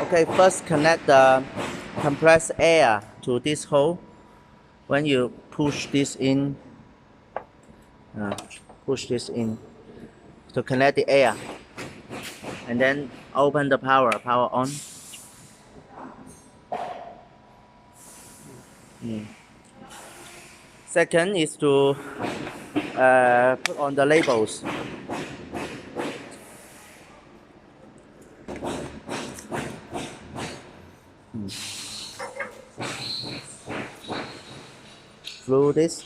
Okay, first connect the compressed air to this hole. When you push this in, to connect the air, and then open the power on. Second is to put on the labels. Through this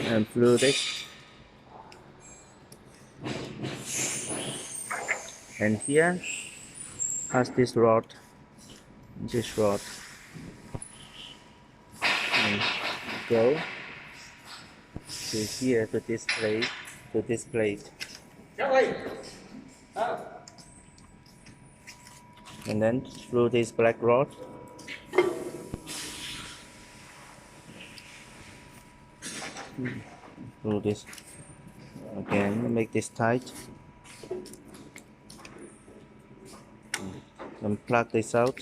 and through this, and here has this rod, and go to here to this plate, and then through this black rod. Through this again, make this tight, and plug this out.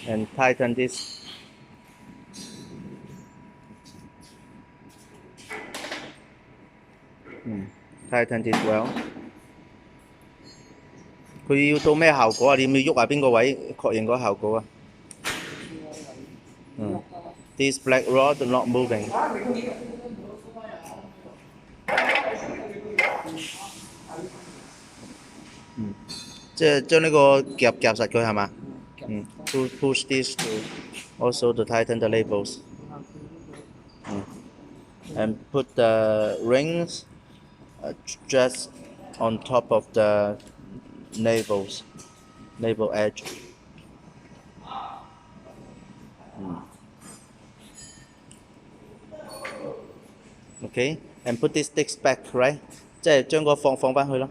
And tighten this. Tighten this well. 佢要到咩效果啊？你要唔要喐下邊個位確認個效果啊？This black rod not moving. 即係將呢個夾實佢係嘛？Push this to also to tighten the labels. And put the rings just on top of the label edge. Okay, and put these sticks back, right? 即係將個放返去咯。